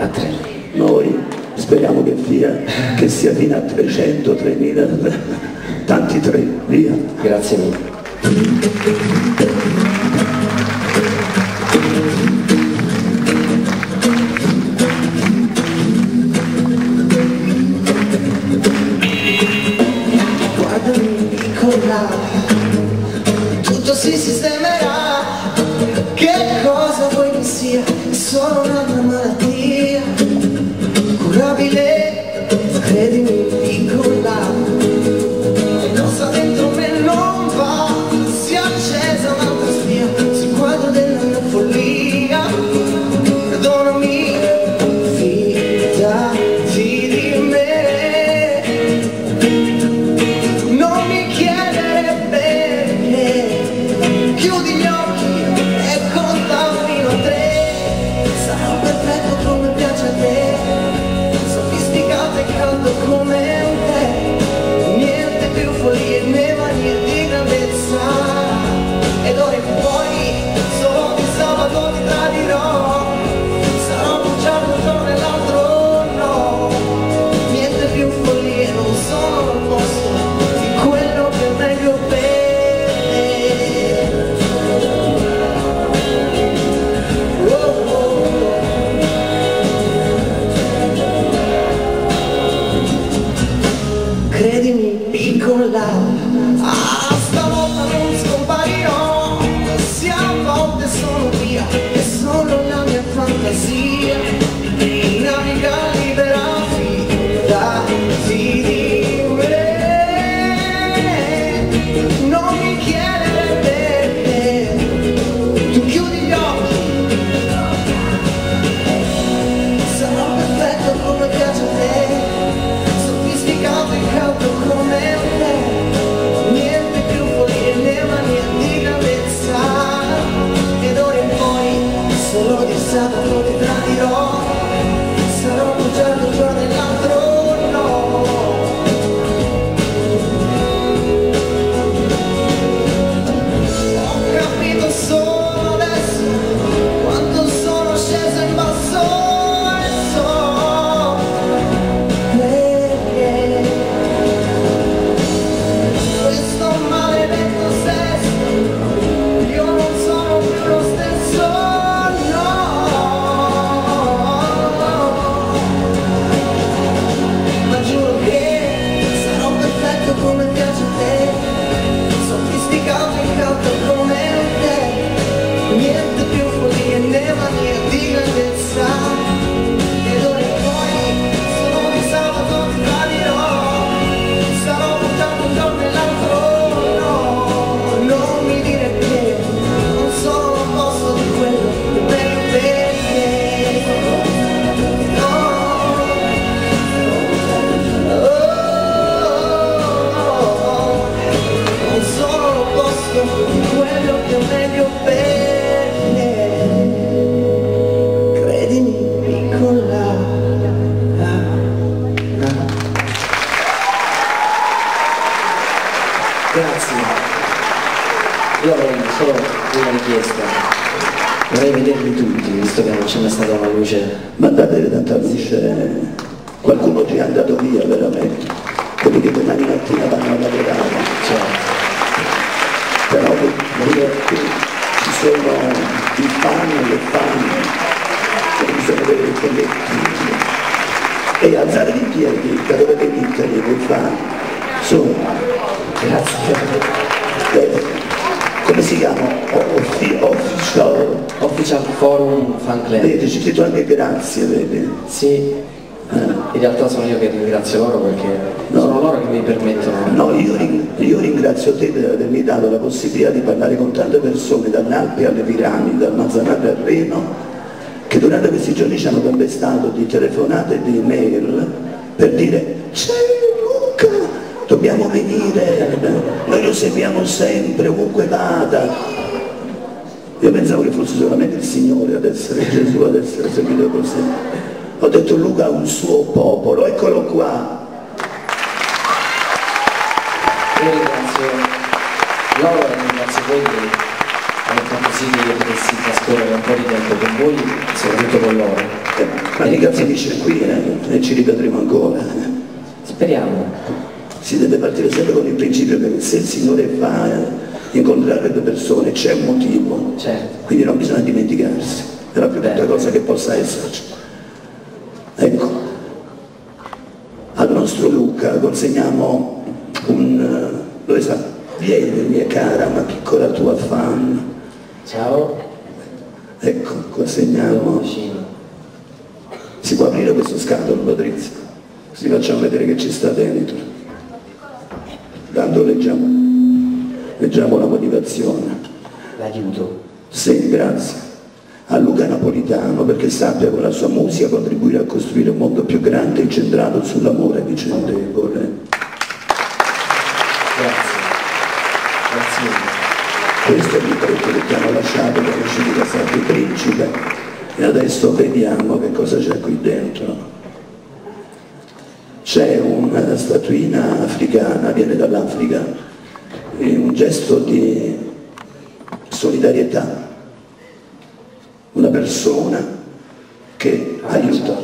A 3. Noi speriamo che sia fino a 300, 3000, tanti 3, via. Grazie mille. Tutto si sistemerà, che cosa vuoi che sia? È solo un'altra malattia curabile, credimi, piccola. E non sta dentro me, non va, si è accesa un'altra spia sul quadro della mia follia. Perdonami, fidati di me. Non mi chiedere perché, chiudi gli occhi e conta fino a 3. Sarò perfetto come piace a te, sofisticato e caldo come un tè. Niente più follie né manie di grandezza. Ed ora in poi solo di sabato ti tradirò. Sarò bugiardo un giorno e l'altro no. Niente più follie, non sono al posto di quello che è meglio per te. Oh, oh. Credimi, piccola, stavolta non scomparirò. Se a volte sono via, è solo la mia fantasia. Naviga libera, fidati di me. Non mi chiedere perché, tu chiudi gli occhi. Sarò perfetto come piace a te, sofisticato e caldo come un tè. Niente più follie né manie di grandezza. Ed ora in poi solo di sabato ti tradirò. Sarò bugiardo un giorno e l'altro no. Ho capito solo adesso quanto sono sceso in basso e so perché questo maledetto sesso io non sono più lo stesso, no. Ma giuro che sarò perfetto come piace a te, sofisticato e caldo come un tè. Niente più follie né manie di grandezza. Ed ora in poi solo di sabato ti tradirò. Sarò buttato un giorno e l'altro no. Non mi dire che non sono al posto di quello che è meglio per te. No. Oh, non sono al posto di quello che è meglio per te. Credimi, piccola. Grazie. Io avrei solo una richiesta. Vorrei vederli tutti, visto che non c'è mai stata una luce. Ma davvero tanta luce, qualcuno ci è andato via veramente, quelli che domani mattina vanno a lavorare. Cioè, Però che ci sono i fan e le fan, che bisogna avere il collettivo e alzare in piedi da dove venite quei fan. Su, grazie. come si chiama? Official Forum Fan Club. Vedi, ci chiedo anche grazie, vedi? Sì, in realtà sono io che ringrazio loro perché sono loro che mi permettono. No, io ringrazio te di avermi dato la possibilità di parlare con tante persone, dall'Alpe alle Piramidi, dal Mazzanate al Reno, che durante questi giorni ci hanno tempestato di telefonate e di email per dire c'è Luca, dobbiamo venire, noi lo seguiamo sempre, ovunque vada. Io pensavo che fosse solamente il Signore ad essere Gesù, ad essere seguito così. Ho detto Luca ha un suo popolo, eccolo qua. Io ringrazio loro e ringrazio voi che fatto sì che io potessi trascorrere un po' di tempo con voi, soprattutto con loro. Ma mica finisce qui, e ci rivedremo ancora. Speriamo. Si deve partire sempre con il principio che se il Signore fa incontrare le persone c'è un motivo, Certo. quindi non bisogna dimenticarsi, è la più brutta cosa che possa esserci. Ecco, al nostro Luca consegniamo dove sta? Vieni mia cara, una piccola tua fan. Ciao. Ecco, consegniamo. Vicino. Si può aprire questo scatolo, Patrizia? Così facciamo vedere che ci sta dentro. Tanto leggiamo la motivazione. L'aiuto. Sì, grazie. A Luca Napolitano, perché sappia con la sua musica contribuire a costruire un mondo più grande e incentrato sull'amore vicendevole. Grazie. Grazie mille. Questo è il libretto che ti hanno lasciato per uscire da Santi Principe e adesso vediamo che cosa c'è qui dentro. C'è una statuina africana, viene dall'Africa, in un gesto di solidarietà, una persona che aiuta,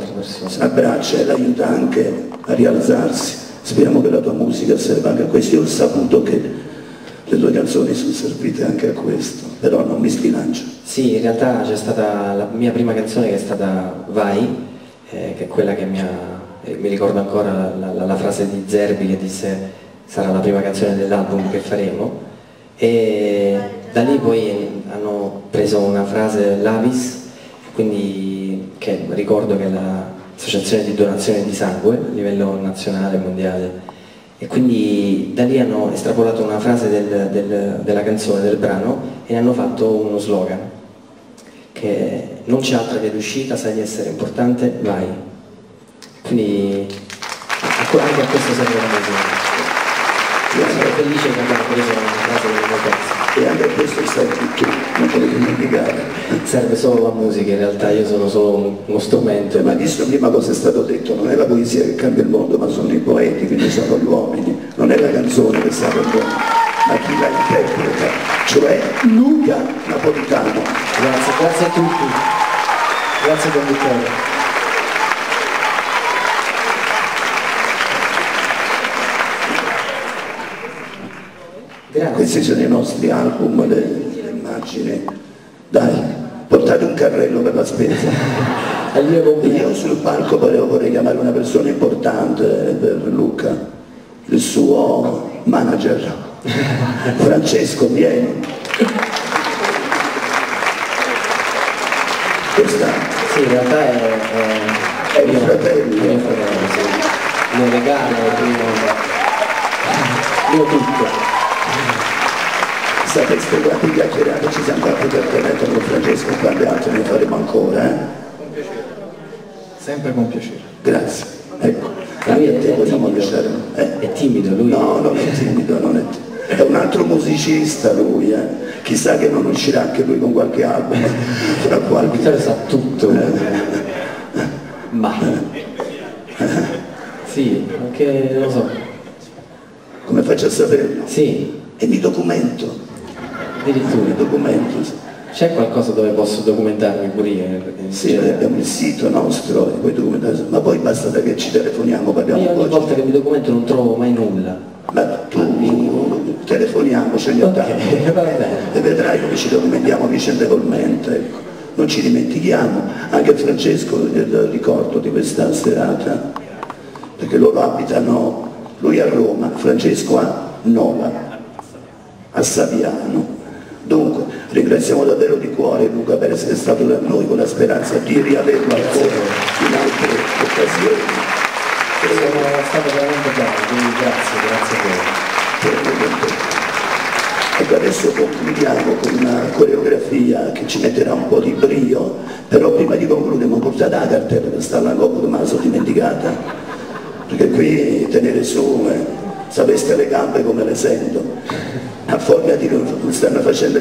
abbraccia e l'aiuta anche a rialzarsi. Speriamo che la tua musica serva anche a questo. Io ho saputo che le tue canzoni sono servite anche a questo, però non mi sbilancio. Sì, in realtà c'è stata la mia prima canzone che è stata Vai, che è quella che mi ricordo ancora la frase di Zerbi che disse sarà la prima canzone dell'album che faremo, e da lì poi hanno preso una frase l'Avis, quindi che ricordo che è l'associazione di donazione di sangue a livello nazionale e mondiale, e quindi da lì hanno estrapolato una frase della canzone, del brano, e ne hanno fatto uno slogan che non c'è altra via d'uscita, sai di essere importante, vai. Quindi anche a questo serve la musica. Io sono felice che abbiamo preso una frase del mio pezzo. E anche questo stai tu, non te lo dimenticare. Serve solo la musica, in realtà io sono solo uno strumento. Ma visto prima cosa è stato detto, non è la poesia che cambia il mondo, ma sono i poeti, quindi sono gli uomini. Non è la canzone che salva il mondo, ma chi la interpreta, cioè Luca Napolitano. Grazie a tutti. Grazie conduttore. Grazie. Questi sono i nostri album, le immagini. Dai, portate un carrello per la spesa. Al mio compleanno. Io sul palco vorrei chiamare una persona importante per Luca, il suo manager. Francesco, vieni. Questa Sì, in realtà è mio fratello. Mio fratello, sì. Il mio regalo, il mio tutto. Sapeste quanti chiacchierate ci siamo fatti per telefono con Francesco e quante altre ne faremo ancora, eh? Con piacere. Sempre con piacere. Grazie. Ecco, Lui anche a te è vogliamo timido. lasciare. È timido lui. No, non è timido, non è timido. È un altro musicista lui, eh? Chissà che non uscirà anche lui con qualche album fra qualche. Vittorio sa tutto. Ma sì, anche non lo so. Come faccio a saperlo? Sì, E mi documento. Mi addirittura. documento. C'è qualcosa dove posso documentarmi pure io? Sì, noi abbiamo il sito nostro, e puoi documentare, ma poi basta che ci telefoniamo, Ma parliamo io un ogni po'. volta che mi documento non trovo mai nulla. Ma tu telefoniamoci ogni tanto. Ok, va bene. E vedrai come ci documentiamo vicendevolmente, ecco. Non ci dimentichiamo, anche Francesco il ricordo di questa serata, perché loro abitano, lui a Roma, Francesco a Nola, a Saviano. Dunque, ringraziamo davvero di cuore Luca per essere stato da noi, con la speranza di riaverlo ancora in altre occasioni. Sono stato veramente bravo, quindi grazie a voi. Ecco, adesso concludiamo con una coreografia che ci metterà un po' di brio, però prima di concludere mi portate la cartella per stare alla coppa, ma la sono dimenticata, perché qui tenere su, sapeste le gambe come le sento, a forma di stanno facendo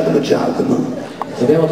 Giacomo. Dobbiamo